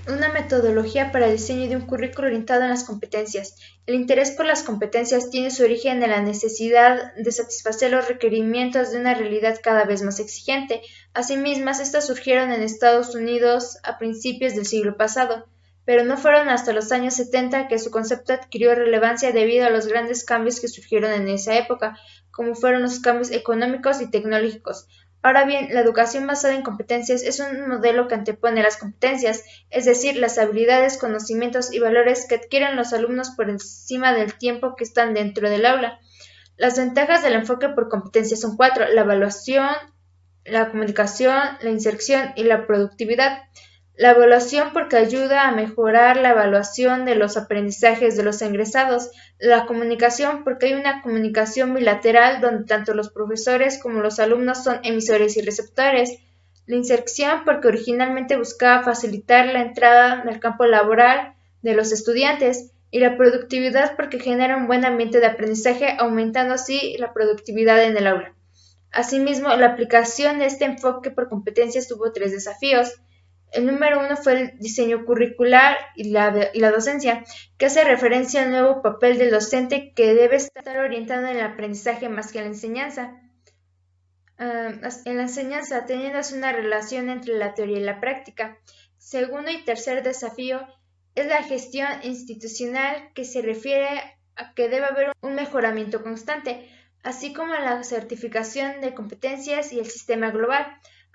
Una metodología para el diseño de un currículo orientado en las competencias. El interés por las competencias tiene su origen en la necesidad de satisfacer los requerimientos de una realidad cada vez más exigente. Asimismo, estas surgieron en Estados Unidos a principios del siglo pasado, pero no fueron hasta los años 70 que su concepto adquirió relevancia debido a los grandes cambios que surgieron en esa época, como fueron los cambios económicos y tecnológicos. Ahora bien, la educación basada en competencias es un modelo que antepone las competencias, es decir, las habilidades, conocimientos y valores que adquieren los alumnos por encima del tiempo que están dentro del aula. Las ventajas del enfoque por competencias son cuatro: la evaluación, la comunicación, la inserción y la productividad. La evaluación porque ayuda a mejorar la evaluación de los aprendizajes de los egresados. La comunicación porque hay una comunicación bilateral donde tanto los profesores como los alumnos son emisores y receptores. La inserción porque originalmente buscaba facilitar la entrada al campo laboral de los estudiantes. Y la productividad porque genera un buen ambiente de aprendizaje, aumentando así la productividad en el aula. Asimismo, la aplicación de este enfoque por competencias tuvo tres desafíos. El número uno fue el diseño curricular y la docencia, que hace referencia al nuevo papel del docente que debe estar orientado en el aprendizaje más que en la enseñanza. En la enseñanza, teniendo así una relación entre la teoría y la práctica. Segundo y tercer desafío es la gestión institucional, que se refiere a que debe haber un mejoramiento constante, así como la certificación de competencias y el sistema global.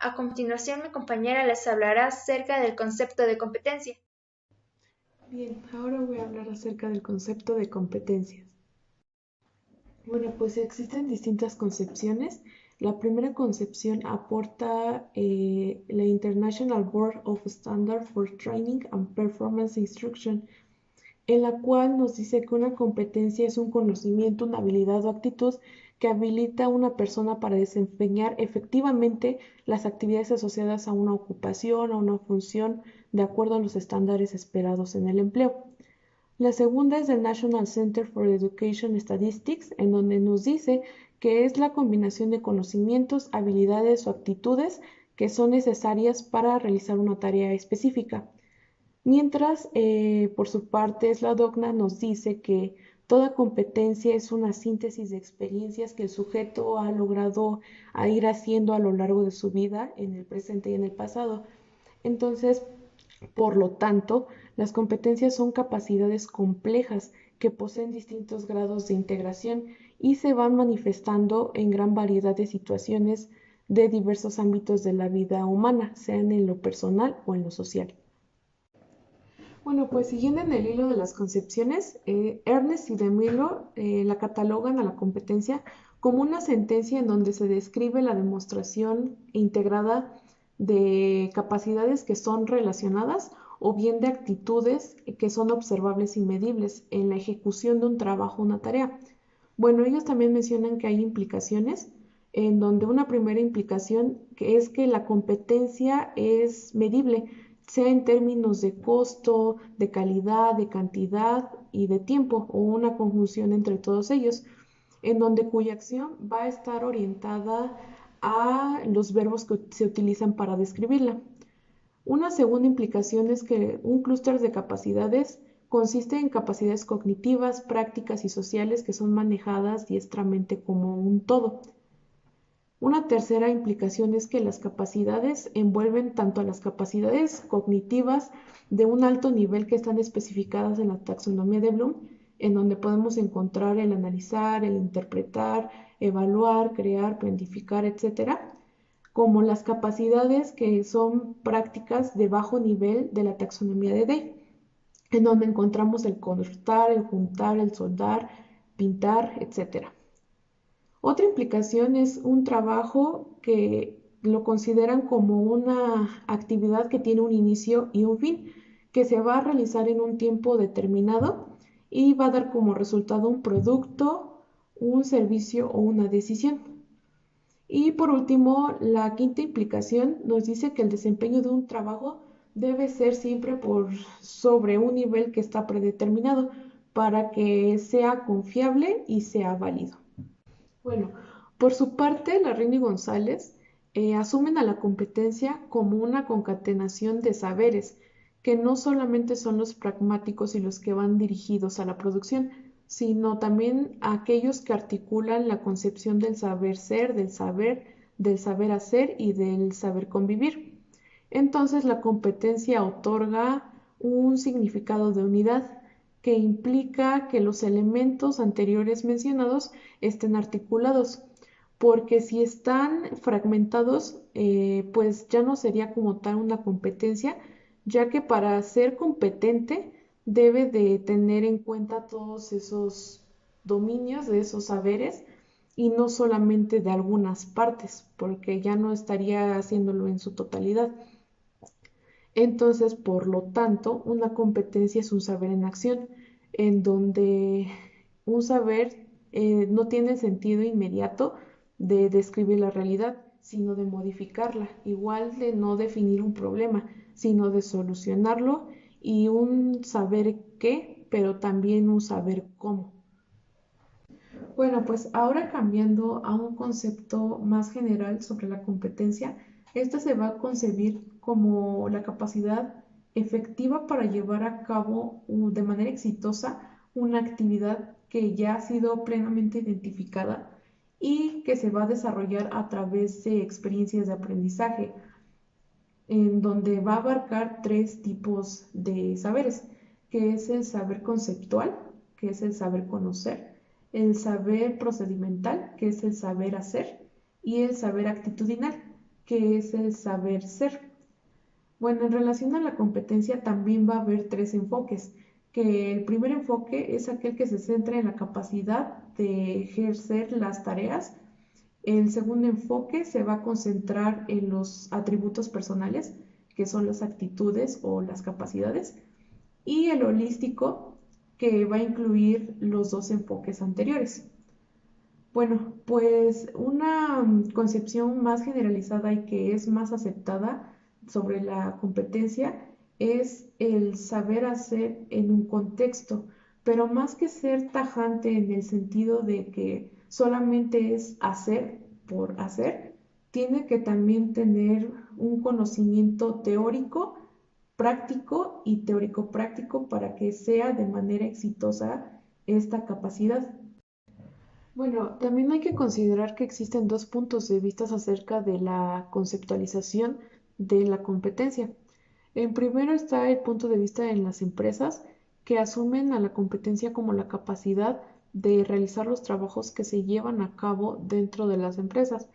A continuación, mi compañera les hablará acerca del concepto de competencia. Bien, ahora voy a hablar acerca del concepto de competencias. Bueno, pues existen distintas concepciones. La primera concepción aporta la International Board of Standards for Training and Performance Instruction, en la cual nos dice que una competencia es un conocimiento, una habilidad o actitud que habilita a una persona para desempeñar efectivamente las actividades asociadas a una ocupación o una función de acuerdo a los estándares esperados en el empleo. La segunda es del National Center for Education Statistics, en donde nos dice que es la combinación de conocimientos, habilidades o actitudes que son necesarias para realizar una tarea específica. Mientras, por su parte, la DOCNA nos dice que toda competencia es una síntesis de experiencias que el sujeto ha logrado a ir haciendo a lo largo de su vida, en el presente y en el pasado. Entonces, por lo tanto, las competencias son capacidades complejas que poseen distintos grados de integración y se van manifestando en gran variedad de situaciones de diversos ámbitos de la vida humana, sean en lo personal o en lo social. Bueno, pues siguiendo en el hilo de las concepciones, Ernest y DeMillo la catalogan a la competencia como una sentencia en donde se describe la demostración integrada de capacidades que son relacionadas o bien de actitudes que son observables y medibles en la ejecución de un trabajo o una tarea. Bueno, ellos también mencionan que hay implicaciones en donde una primera implicación que es que la competencia es medible, sea en términos de costo, de calidad, de cantidad y de tiempo, o una conjunción entre todos ellos, en donde cuya acción va a estar orientada a los verbos que se utilizan para describirla. Una segunda implicación es que un clúster de capacidades consiste en capacidades cognitivas, prácticas y sociales que son manejadas diestramente como un todo. Una tercera implicación es que las capacidades envuelven tanto a las capacidades cognitivas de un alto nivel que están especificadas en la taxonomía de Bloom, en donde podemos encontrar el analizar, el interpretar, evaluar, crear, planificar, etcétera, como las capacidades que son prácticas de bajo nivel de la taxonomía de Day, en donde encontramos el cortar, el juntar, el soldar, pintar, etcétera. Otra implicación es un trabajo que lo consideran como una actividad que tiene un inicio y un fin, que se va a realizar en un tiempo determinado y va a dar como resultado un producto, un servicio o una decisión. Y por último, la quinta implicación nos dice que el desempeño de un trabajo debe ser siempre por sobre un nivel que está predeterminado para que sea confiable y sea válido. Bueno, por su parte, Larraín y González asumen a la competencia como una concatenación de saberes que no solamente son los pragmáticos y los que van dirigidos a la producción, sino también aquellos que articulan la concepción del saber ser, del saber hacer y del saber convivir. Entonces la competencia otorga un significado de unidad que implica que los elementos anteriores mencionados estén articulados, porque si están fragmentados, pues ya no sería como tal una competencia, ya que para ser competente debe de tener en cuenta todos esos dominios, de esos saberes, y no solamente de algunas partes, porque ya no estaría haciéndolo en su totalidad. Entonces, por lo tanto, una competencia es un saber en acción, en donde un saber no tiene sentido inmediato de describir la realidad, sino de modificarla, igual de no definir un problema, sino de solucionarlo, y un saber qué, pero también un saber cómo. Bueno, pues ahora cambiando a un concepto más general sobre la competencia, esta se va a concebir como la capacidad efectiva para llevar a cabo de manera exitosa una actividad que ya ha sido plenamente identificada y que se va a desarrollar a través de experiencias de aprendizaje, en donde va a abarcar tres tipos de saberes, que es el saber conceptual, que es el saber conocer, el saber procedimental, que es el saber hacer, y el saber actitudinal, que es el saber ser. Bueno, en relación a la competencia también va a haber tres enfoques, que el primer enfoque es aquel que se centra en la capacidad de ejercer las tareas. El segundo enfoque se va a concentrar en los atributos personales, que son las actitudes o las capacidades, y el holístico, que va a incluir los dos enfoques anteriores. Bueno, pues una concepción más generalizada y que es más aceptada sobre la competencia es el saber hacer en un contexto, pero más que ser tajante en el sentido de que solamente es hacer por hacer, tiene que también tener un conocimiento teórico, práctico y teórico-práctico para que sea de manera exitosa esta capacidad. Bueno, también hay que considerar que existen dos puntos de vista acerca de la conceptualización de la competencia. En primero está el punto de vista en las empresas que asumen a la competencia como la capacidad de realizar los trabajos que se llevan a cabo dentro de las empresas.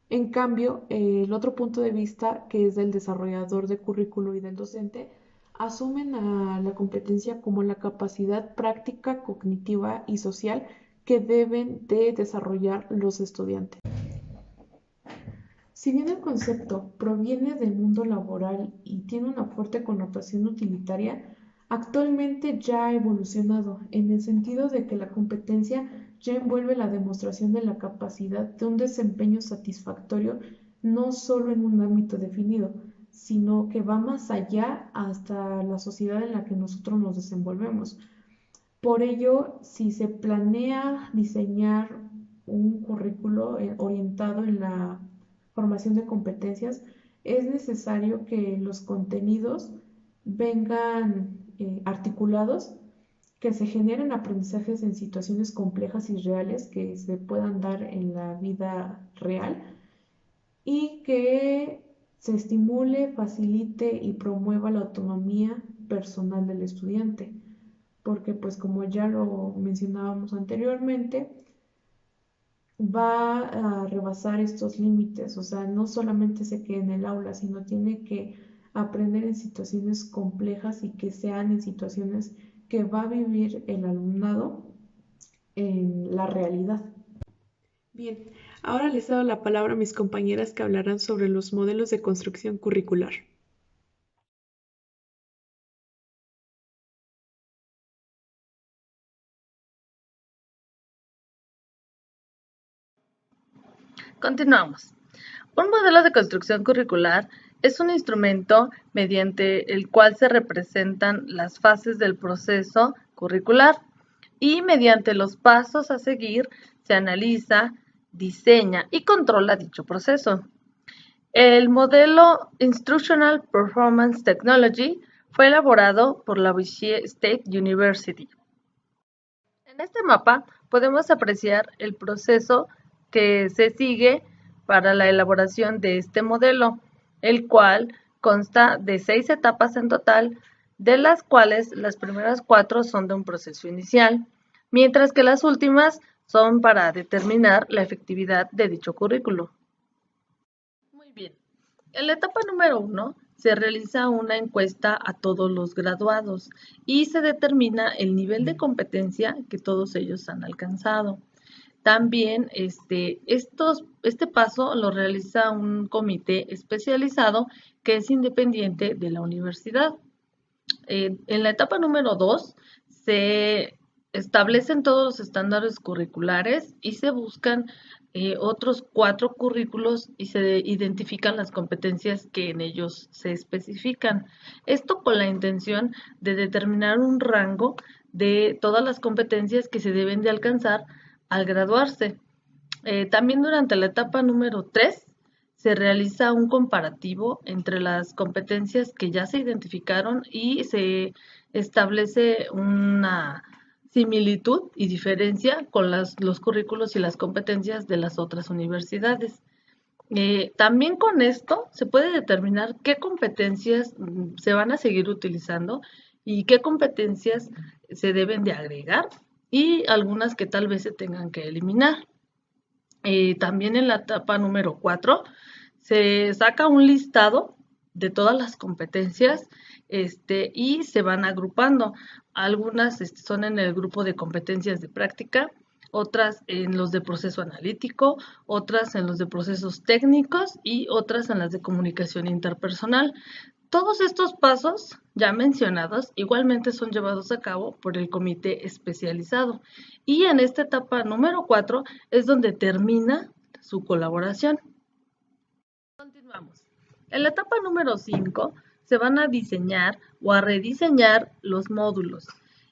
En cambio, el otro punto de vista, que es del desarrollador de currículo y del docente, asumen a la competencia como la capacidad práctica, cognitiva y social que deben de desarrollar los estudiantes. Si bien el concepto proviene del mundo laboral y tiene una fuerte connotación utilitaria, actualmente ya ha evolucionado en el sentido de que la competencia ya envuelve la demostración de la capacidad de un desempeño satisfactorio no solo en un ámbito definido, sino que va más allá hasta la sociedad en la que nosotros nos desenvolvemos. Por ello, si se planea diseñar un currículo orientado en la formación de competencias, es necesario que los contenidos vengan articulados, que se generen aprendizajes en situaciones complejas y reales que se puedan dar en la vida real y que se estimule, facilite y promueva la autonomía personal del estudiante, porque pues como ya lo mencionábamos anteriormente, va a rebasar estos límites, o sea, no solamente se quede en el aula, sino tiene que aprender en situaciones complejas y que sean en situaciones que va a vivir el alumnado en la realidad. Bien, ahora les doy la palabra a mis compañeras que hablarán sobre los modelos de construcción curricular. Continuamos. Un modelo de construcción curricular es un instrumento mediante el cual se representan las fases del proceso curricular y mediante los pasos a seguir se analiza, diseña y controla dicho proceso. El modelo Instructional Performance Technology Fue elaborado por la Boise State University. En este mapa podemos apreciar el proceso que se sigue para la elaboración de este modelo, el cual consta de 6 etapas en total, de las cuales las primeras 4 son de un proceso inicial, mientras que las últimas son para determinar la efectividad de dicho currículo. Muy bien. En la etapa número 1 se realiza una encuesta a todos los graduados y se determina el nivel de competencia que todos ellos han alcanzado. También este paso lo realiza un comité especializado que es independiente de la universidad. En la etapa número 2 se establecen todos los estándares curriculares y se buscan otros 4 currículos y se identifican las competencias que en ellos se especifican. Esto con la intención de determinar un rango de todas las competencias que se deben de alcanzar al graduarse. También durante la etapa número 3 se realiza un comparativo entre las competencias que ya se identificaron y se establece una similitud y diferencia con los currículos y las competencias de las otras universidades. También con esto se puede determinar qué competencias se van a seguir utilizando y qué competencias se deben de agregar y algunas que tal vez se tengan que eliminar. También en la etapa número 4 se saca un listado de todas las competencias y se van agrupando. Algunas son en el grupo de competencias de práctica, otras en los de proceso analítico, otras en los de procesos técnicos y otras en las de comunicación interpersonal. Todos estos pasos ya mencionados igualmente son llevados a cabo por el comité especializado y en esta etapa número 4 es donde termina su colaboración. Continuamos. En la etapa número 5 se van a diseñar o a rediseñar los módulos.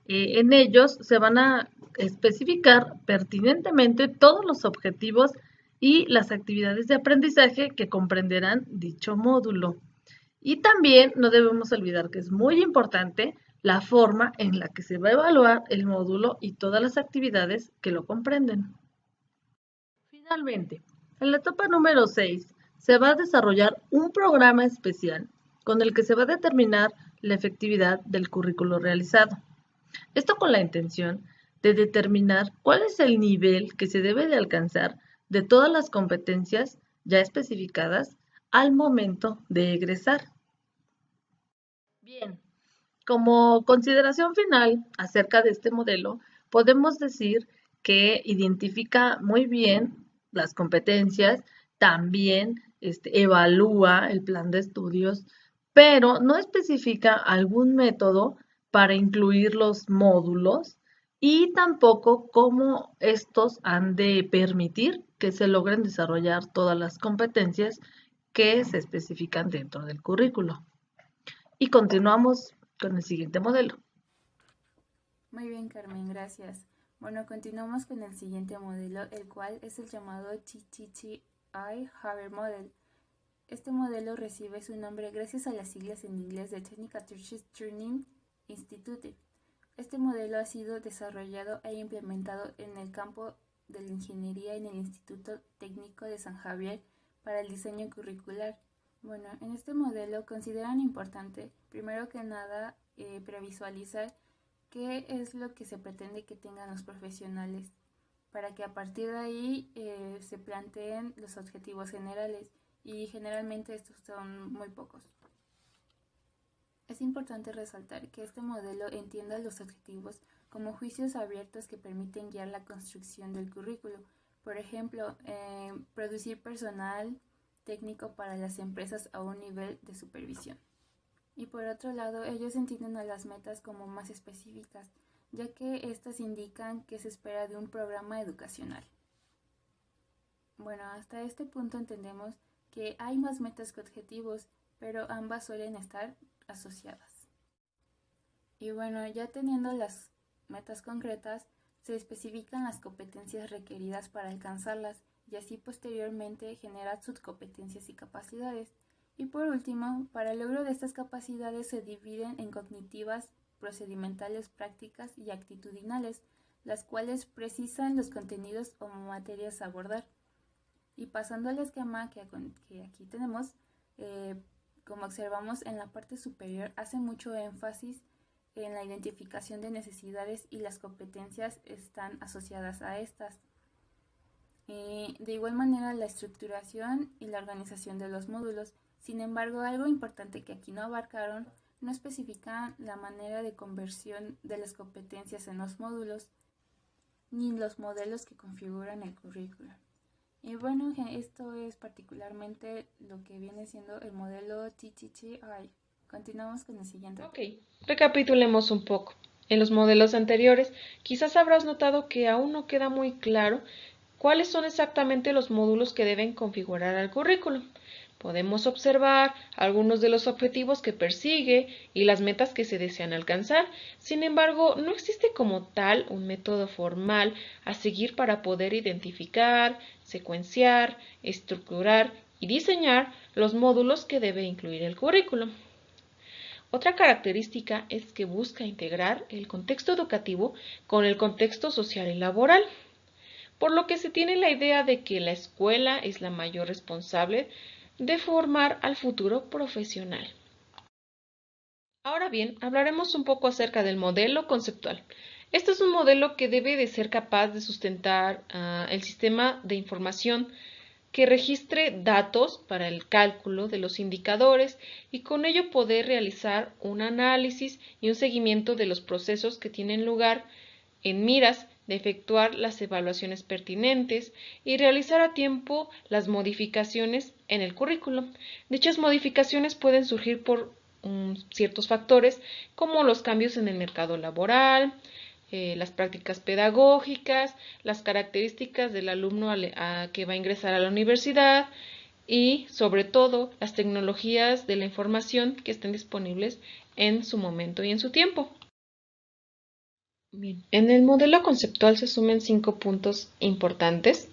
En ellos se van a especificar pertinentemente todos los objetivos y las actividades de aprendizaje que comprenderán dicho módulo. Y también no debemos olvidar que es muy importante la forma en la que se va a evaluar el módulo y todas las actividades que lo comprenden. Finalmente, en la etapa número 6 se va a desarrollar un programa especial con el que se va a determinar la efectividad del currículo realizado. Esto con la intención de determinar cuál es el nivel que se debe de alcanzar de todas las competencias ya especificadas al momento de egresar. Bien, como consideración final acerca de este modelo, podemos decir que identifica muy bien las competencias, también evalúa el plan de estudios, pero no especifica algún método para incluir los módulos y tampoco cómo estos han de permitir que se logren desarrollar todas las competencias que se especifican dentro del currículo. Y continuamos con el siguiente modelo. Muy bien, Carmen, gracias. Bueno, continuamos con el siguiente modelo, el cual es el llamado TTTI Model. Este modelo recibe su nombre gracias a las siglas en inglés de Technical Teachers Training Institute. Este modelo ha sido desarrollado e implementado en el campo de la ingeniería en el Instituto Técnico de San Javier para el diseño curricular. Bueno, en este modelo consideran importante, primero que nada, previsualizar qué es lo que se pretende que tengan los profesionales, para que a partir de ahí se planteen los objetivos generales, y generalmente estos son muy pocos. Es importante resaltar que este modelo entienda los objetivos como juicios abiertos que permiten guiar la construcción del currículo. Por ejemplo, producir personal técnico para las empresas a un nivel de supervisión. Y por otro lado, ellos entienden a las metas como más específicas, ya que estas indican qué se espera de un programa educacional. Bueno, hasta este punto entendemos que hay más metas que objetivos, pero ambas suelen estar asociadas. Y bueno, ya teniendo las metas concretas, se especifican las competencias requeridas para alcanzarlas y así posteriormente generar subcompetencias y capacidades. Y por último, para el logro de estas capacidades se dividen en cognitivas, procedimentales, prácticas y actitudinales, las cuales precisan los contenidos o materias a abordar. Y pasando al esquema que aquí tenemos, como observamos en la parte superior, hace mucho énfasis en la identificación de necesidades y las competencias están asociadas a estas. De igual manera, la estructuración y la organización de los módulos. Sin embargo, algo importante que aquí no abarcaron, no especifican la manera de conversión de las competencias en los módulos, ni los modelos que configuran el currículo. Y bueno, esto es particularmente lo que viene siendo el modelo TTTI. Continuamos con el siguiente. Ok, recapitulemos un poco. En los modelos anteriores, quizás habrás notado que aún no queda muy claro cuáles son exactamente los módulos que deben configurar al currículo. Podemos observar algunos de los objetivos que persigue y las metas que se desean alcanzar. Sin embargo, no existe como tal un método formal a seguir para poder identificar, secuenciar, estructurar y diseñar los módulos que debe incluir el currículo. Otra característica es que busca integrar el contexto educativo con el contexto social y laboral, por lo que se tiene la idea de que la escuela es la mayor responsable de formar al futuro profesional. Ahora bien, hablaremos un poco acerca del modelo conceptual. Este es un modelo que debe de ser capaz de sustentar el sistema de información que registre datos para el cálculo de los indicadores y con ello poder realizar un análisis y un seguimiento de los procesos que tienen lugar en miras de efectuar las evaluaciones pertinentes y realizar a tiempo las modificaciones en el currículo. Dichas modificaciones pueden surgir por ciertos factores como los cambios en el mercado laboral, las prácticas pedagógicas, las características del alumno que va a ingresar a la universidad y, sobre todo, las tecnologías de la información que estén disponibles en su momento y en su tiempo. Bien, en el modelo conceptual se asumen 5 puntos importantes.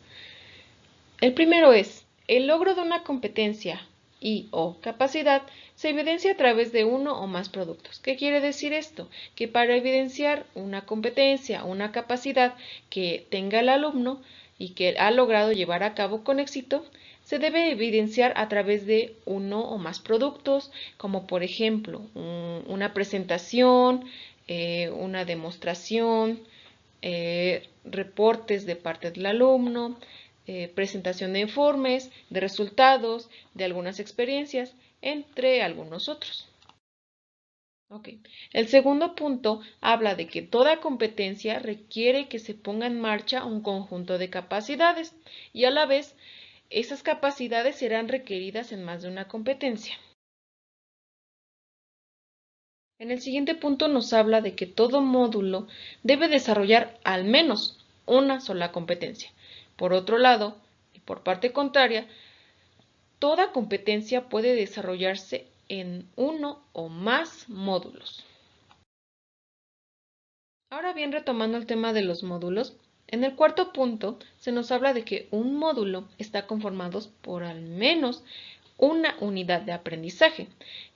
El primero es, el logro de una competencia y/o capacidad se evidencia a través de uno o más productos. ¿Qué quiere decir esto? Que para evidenciar una competencia o una capacidad que tenga el alumno y que ha logrado llevar a cabo con éxito, se debe evidenciar a través de uno o más productos, como por ejemplo una presentación, una demostración, reportes de parte del alumno, presentación de informes, de resultados, de algunas experiencias, entre algunos otros. Okay. El segundo punto habla de que toda competencia requiere que se ponga en marcha un conjunto de capacidades y a la vez esas capacidades serán requeridas en más de una competencia. En el siguiente punto nos habla de que todo módulo debe desarrollar al menos una sola competencia. Por otro lado, y por parte contraria, toda competencia puede desarrollarse en uno o más módulos. Ahora bien, retomando el tema de los módulos, en el cuarto punto se nos habla de que un módulo está conformado por al menos una unidad de aprendizaje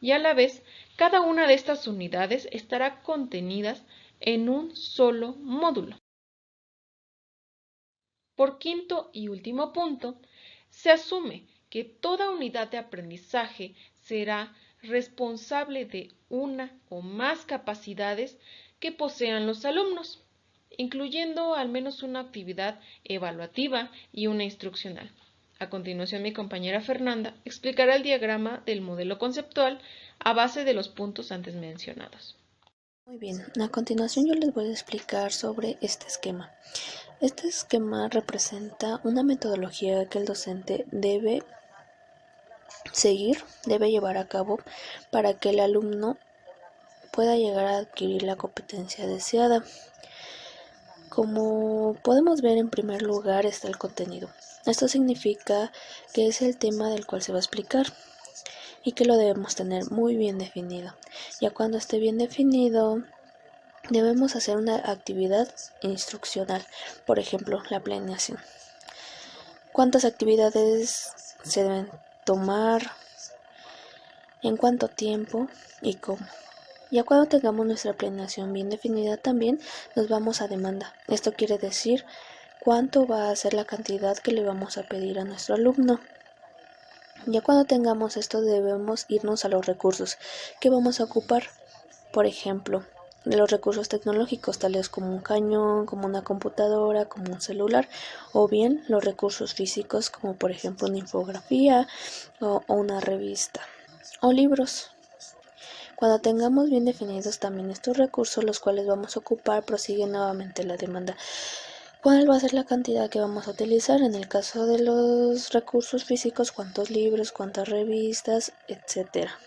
y a la vez cada una de estas unidades estará contenidas en un solo módulo. Por quinto y último punto, se asume que toda unidad de aprendizaje será responsable de una o más capacidades que posean los alumnos, incluyendo al menos una actividad evaluativa y una instruccional. A continuación, mi compañera Fernanda explicará el diagrama del modelo conceptual a base de los puntos antes mencionados. Muy bien, a continuación yo les voy a explicar sobre este esquema. Este esquema representa una metodología que el docente debe seguir, debe llevar a cabo para que el alumno pueda llegar a adquirir la competencia deseada. Como podemos ver, en primer lugar está el contenido. Esto significa que es el tema del cual se va a explicar y que lo debemos tener muy bien definido. Ya cuando esté bien definido, debemos hacer una actividad instruccional, por ejemplo, la planeación. ¿Cuántas actividades se deben tomar? en cuánto tiempo y cómo. Ya cuando tengamos nuestra planeación bien definida también nos vamos a demanda. Esto quiere decir cuánto va a ser la cantidad que le vamos a pedir a nuestro alumno. Ya cuando tengamos esto debemos irnos a los recursos que vamos a ocupar. Por ejemplo, los recursos tecnológicos tales como un cañón, como una computadora, como un celular, o bien los recursos físicos como por ejemplo una infografía o una revista o libros. Cuando tengamos bien definidos también estos recursos, los cuales vamos a ocupar, prosigue nuevamente la demanda. ¿Cuál va a ser la cantidad que vamos a utilizar? En el caso de los recursos físicos, cuántos libros, cuántas revistas, etcétera.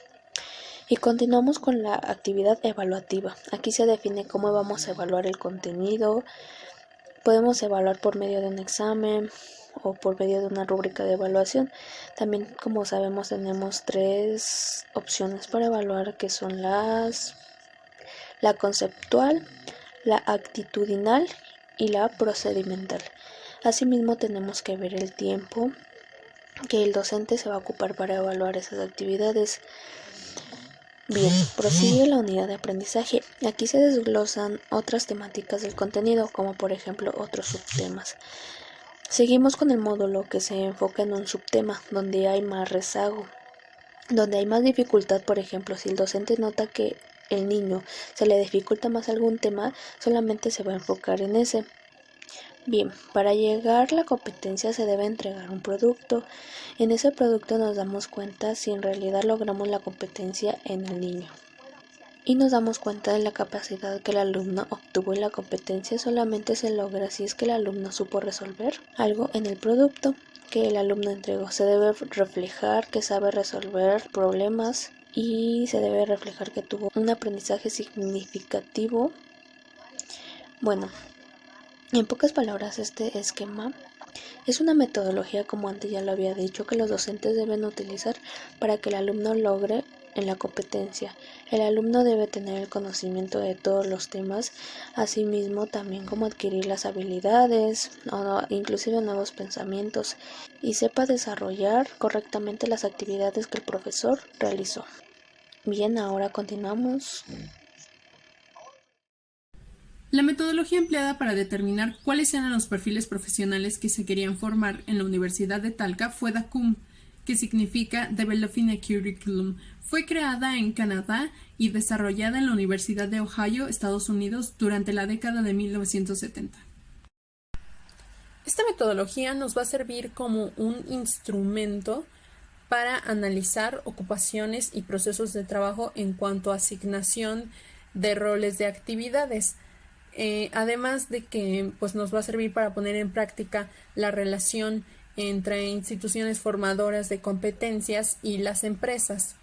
Y continuamos con la actividad evaluativa. Aquí se define cómo vamos a evaluar el contenido. Podemos evaluar por medio de un examen o por medio de una rúbrica de evaluación. También, como sabemos, tenemos 3 opciones para evaluar, que son la conceptual, la actitudinal y la procedimental. Asimismo, tenemos que ver el tiempo que el docente se va a ocupar para evaluar esas actividades. Bien, prosigue la unidad de aprendizaje. Aquí se desglosan otras temáticas del contenido, como por ejemplo otros subtemas. Seguimos con el módulo que se enfoca en un subtema, donde hay más rezago, donde hay más dificultad. Por ejemplo, si el docente nota que el niño se le dificulta más algún tema, solamente se va a enfocar en ese. Bien, para llegar a la competencia se debe entregar un producto. En ese producto nos damos cuenta si en realidad logramos la competencia en el niño. Y nos damos cuenta de la capacidad que el alumno obtuvo en la competencia. Solamente se logra si es que el alumno supo resolver algo en el producto que el alumno entregó. Se debe reflejar que sabe resolver problemas y se debe reflejar que tuvo un aprendizaje significativo. Bueno, en pocas palabras, este esquema es una metodología, como antes ya lo había dicho, que los docentes deben utilizar para que el alumno logre en la competencia. El alumno debe tener el conocimiento de todos los temas, asimismo también cómo adquirir las habilidades o inclusive nuevos pensamientos, y sepa desarrollar correctamente las actividades que el profesor realizó. Bien, ahora continuamos. La metodología empleada para determinar cuáles eran los perfiles profesionales que se querían formar en la Universidad de Talca fue DACUM, que significa Developing a Curriculum. Fue creada en Canadá y desarrollada en la Universidad de Ohio, Estados Unidos, durante la década de 1970. Esta metodología nos va a servir como un instrumento para analizar ocupaciones y procesos de trabajo en cuanto a asignación de roles de actividades. Además de que nos va a servir para poner en práctica la relación entre instituciones formadoras de competencias y las empresas.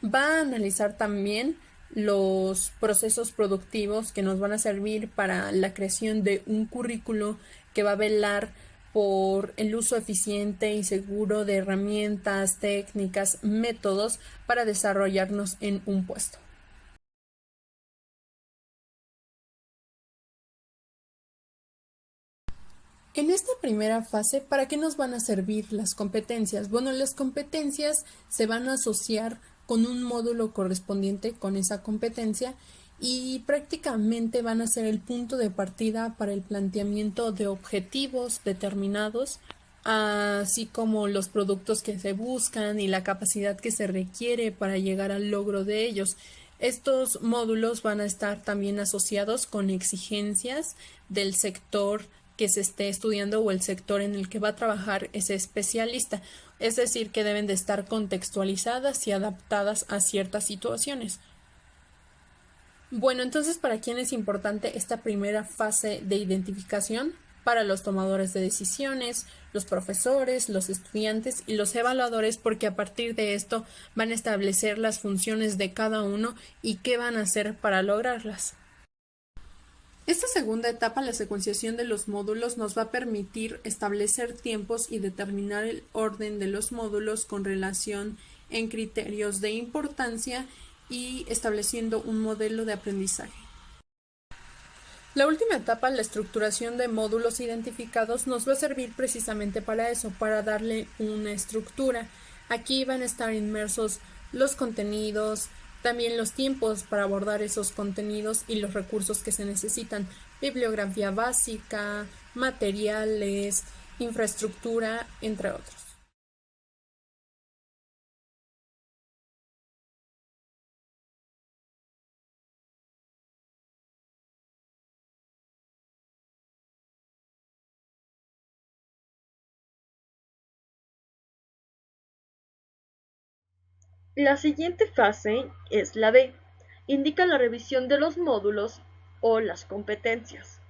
Va a analizar también los procesos productivos que nos van a servir para la creación de un currículo que va a velar por el uso eficiente y seguro de herramientas, técnicas, métodos para desarrollarnos en un puesto. En esta primera fase, ¿para qué nos van a servir las competencias? Bueno, las competencias se van a asociar con un módulo correspondiente con esa competencia y prácticamente van a ser el punto de partida para el planteamiento de objetivos determinados, así como los productos que se buscan y la capacidad que se requiere para llegar al logro de ellos. Estos módulos van a estar también asociados con exigencias del sector que se esté estudiando o el sector en el que va a trabajar ese especialista, es decir, que deben de estar contextualizadas y adaptadas a ciertas situaciones. Bueno, entonces, ¿para quién es importante esta primera fase de identificación? Para los tomadores de decisiones, los profesores, los estudiantes y los evaluadores, porque a partir de esto van a establecer las funciones de cada uno y qué van a hacer para lograrlas. Esta segunda etapa, la secuenciación de los módulos, nos va a permitir establecer tiempos y determinar el orden de los módulos con relación en criterios de importancia y estableciendo un modelo de aprendizaje. La última etapa, la estructuración de módulos identificados, nos va a servir precisamente para eso, para darle una estructura. Aquí van a estar inmersos los contenidos, también los tiempos para abordar esos contenidos y los recursos que se necesitan, bibliografía básica, materiales, infraestructura, entre otros. La siguiente fase es la B. Indica la revisión de los módulos o las competencias.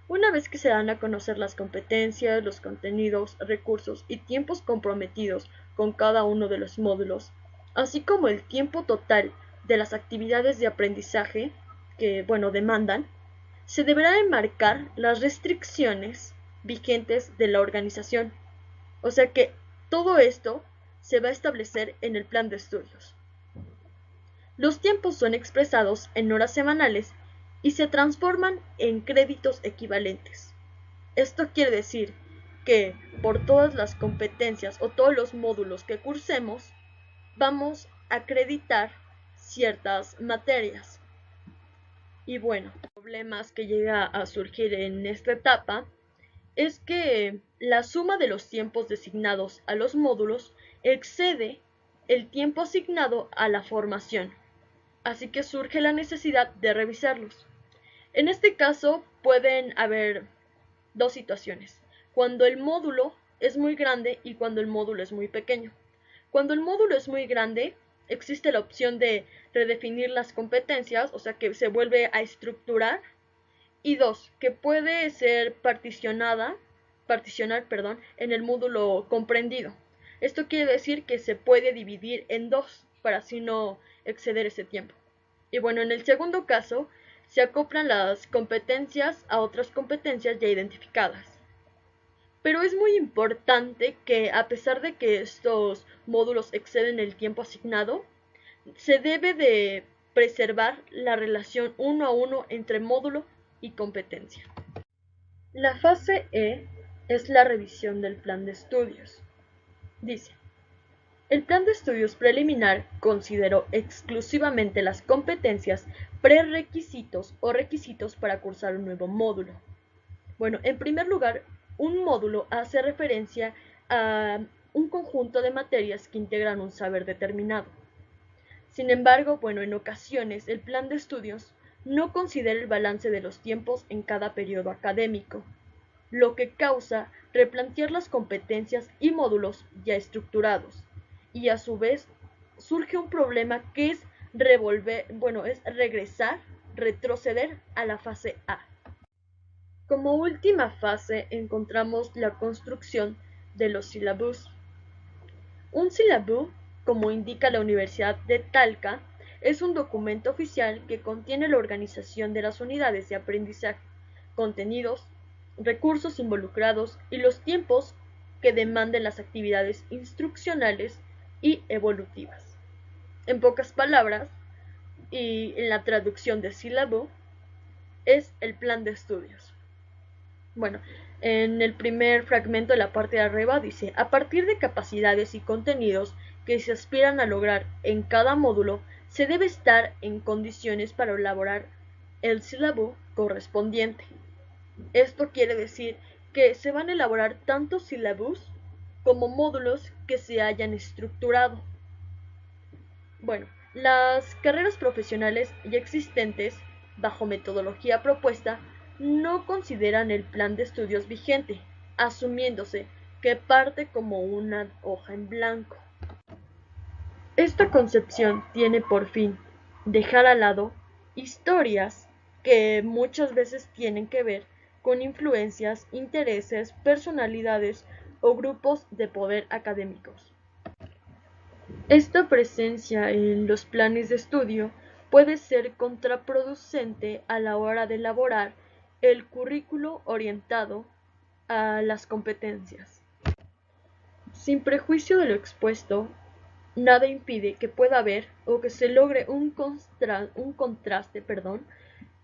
Una vez que se dan a conocer las competencias, los contenidos, recursos y tiempos comprometidos con cada uno de los módulos, así como el tiempo total de las actividades de aprendizaje que, demandan, se deberá enmarcar las restricciones vigentes de la organización. O sea que todo esto se va a establecer en el plan de estudios. Los tiempos son expresados en horas semanales y se transforman en créditos equivalentes. Esto quiere decir que por todas las competencias o todos los módulos que cursemos, vamos a acreditar ciertas materias. Y problemas que llega a surgir en esta etapa es que la suma de los tiempos designados a los módulos excede el tiempo asignado a la formación, así que surge la necesidad de revisarlos. En este caso pueden haber dos situaciones, cuando el módulo es muy grande y cuando el módulo es muy pequeño. Cuando el módulo es muy grande, existe la opción de redefinir las competencias, o sea que se vuelve a estructurar, y dos, que puede ser particionar, en el módulo comprendido. Esto quiere decir que se puede dividir en dos para así no exceder ese tiempo. Y en el segundo caso, se acoplan las competencias a otras competencias ya identificadas. Pero es muy importante que, a pesar de que estos módulos exceden el tiempo asignado, se debe de preservar la relación uno a uno entre módulo y competencia. La fase E es la revisión del plan de estudios. Dice: el plan de estudios preliminar consideró exclusivamente las competencias, prerequisitos o requisitos para cursar un nuevo módulo. En primer lugar, un módulo hace referencia a un conjunto de materias que integran un saber determinado. Sin embargo, en ocasiones el plan de estudios no considera el balance de los tiempos en cada periodo académico, lo que causa replantear las competencias y módulos ya estructurados, y a su vez surge un problema que es retroceder a la fase A. Como última fase encontramos la construcción de los sílabus. Un sílabo, como indica la Universidad de Talca, es un documento oficial que contiene la organización de las unidades de aprendizaje, contenidos, recursos involucrados y los tiempos que demanden las actividades instruccionales y evolutivas. En pocas palabras, y en la traducción de sílabo, es el plan de estudios. En el primer fragmento de la parte de arriba dice: a partir de capacidades y contenidos que se aspiran a lograr en cada módulo, se debe estar en condiciones para elaborar el sílabo correspondiente. Esto quiere decir que se van a elaborar tanto sílabos como módulos que se hayan estructurado. Las carreras profesionales ya existentes, bajo metodología propuesta, no consideran el plan de estudios vigente, asumiéndose que parte como una hoja en blanco. Esta concepción tiene por fin dejar al lado historias que muchas veces tienen que ver con influencias, intereses, personalidades o grupos de poder académicos. Esta presencia en los planes de estudio puede ser contraproducente a la hora de elaborar el currículo orientado a las competencias. Sin prejuicio de lo expuesto, nada impide que pueda haber o que se logre un contraste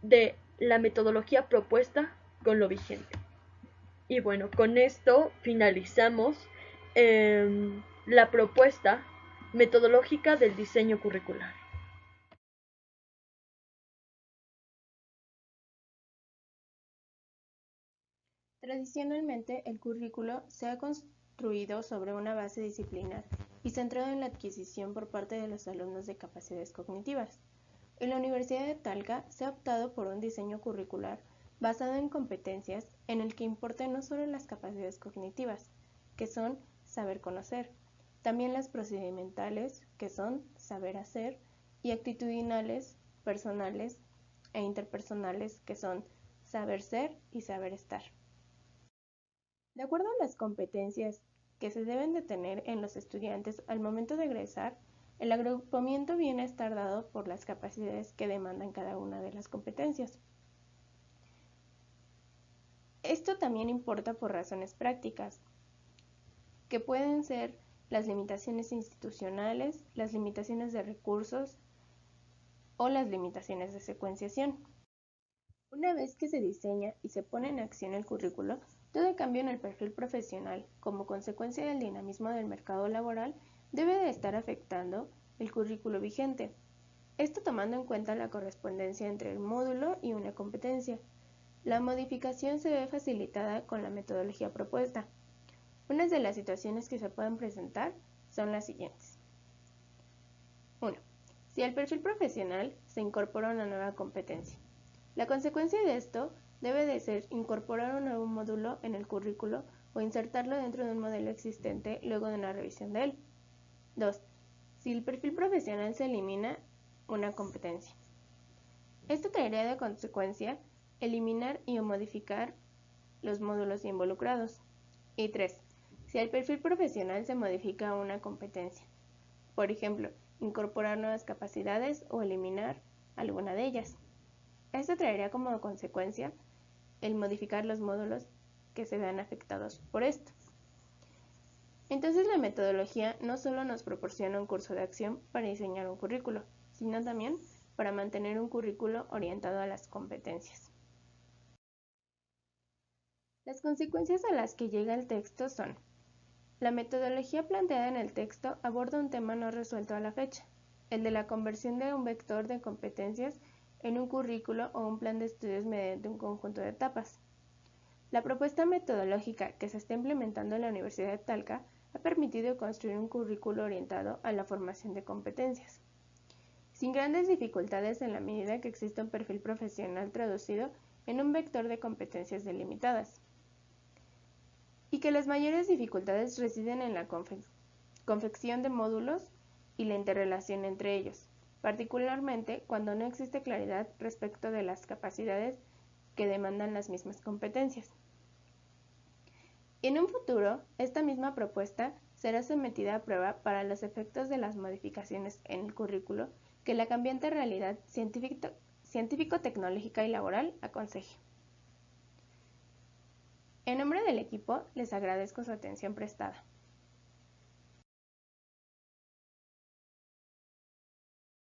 de la metodología propuesta con lo vigente. Y con esto finalizamos La propuesta metodológica del diseño curricular. Tradicionalmente, el currículo se ha construido sobre una base disciplinar y centrado en la adquisición por parte de los alumnos de capacidades cognitivas. En la Universidad de Talca se ha optado por un diseño curricular basado en competencias en el que importan no solo las capacidades cognitivas, que son saber conocer, también las procedimentales, que son saber hacer, y actitudinales, personales e interpersonales, que son saber ser y saber estar. De acuerdo a las competencias que se deben de tener en los estudiantes al momento de egresar, el agrupamiento viene a estar dado por las capacidades que demandan cada una de las competencias. Esto también importa por razones prácticas, que pueden ser las limitaciones institucionales, las limitaciones de recursos o las limitaciones de secuenciación. Una vez que se diseña y se pone en acción el currículo, todo cambio en el perfil profesional, como consecuencia del dinamismo del mercado laboral, debe de estar afectando el currículo vigente. Esto tomando en cuenta la correspondencia entre el módulo y una competencia. La modificación se ve facilitada con la metodología propuesta. Unas de las situaciones que se pueden presentar son las siguientes. 1. Si al perfil profesional se incorpora una nueva competencia. La consecuencia de esto debe de ser incorporar un nuevo módulo en el currículo o insertarlo dentro de un modelo existente luego de una revisión de él. 2. Si el perfil profesional se elimina una competencia. Esto traería de consecuencia eliminar y o modificar los módulos involucrados. Y 3. Si al perfil profesional se modifica una competencia. Por ejemplo, incorporar nuevas capacidades o eliminar alguna de ellas. Esto traería como consecuencia el modificar los módulos que se vean afectados por esto. Entonces la metodología no solo nos proporciona un curso de acción para diseñar un currículo, sino también para mantener un currículo orientado a las competencias. Las consecuencias a las que llega el texto son: la metodología planteada en el texto aborda un tema no resuelto a la fecha, el de la conversión de un vector de competencias en un currículo o un plan de estudios mediante un conjunto de etapas. La propuesta metodológica que se está implementando en la Universidad de Talca ha permitido construir un currículo orientado a la formación de competencias, sin grandes dificultades en la medida que existe un perfil profesional traducido en un vector de competencias delimitadas, y que las mayores dificultades residen en la confección de módulos y la interrelación entre ellos, particularmente cuando no existe claridad respecto de las capacidades que demandan las mismas competencias. En un futuro, esta misma propuesta será sometida a prueba para los efectos de las modificaciones en el currículo que la cambiante realidad científico-tecnológica y laboral aconseje. En nombre del equipo, les agradezco su atención prestada.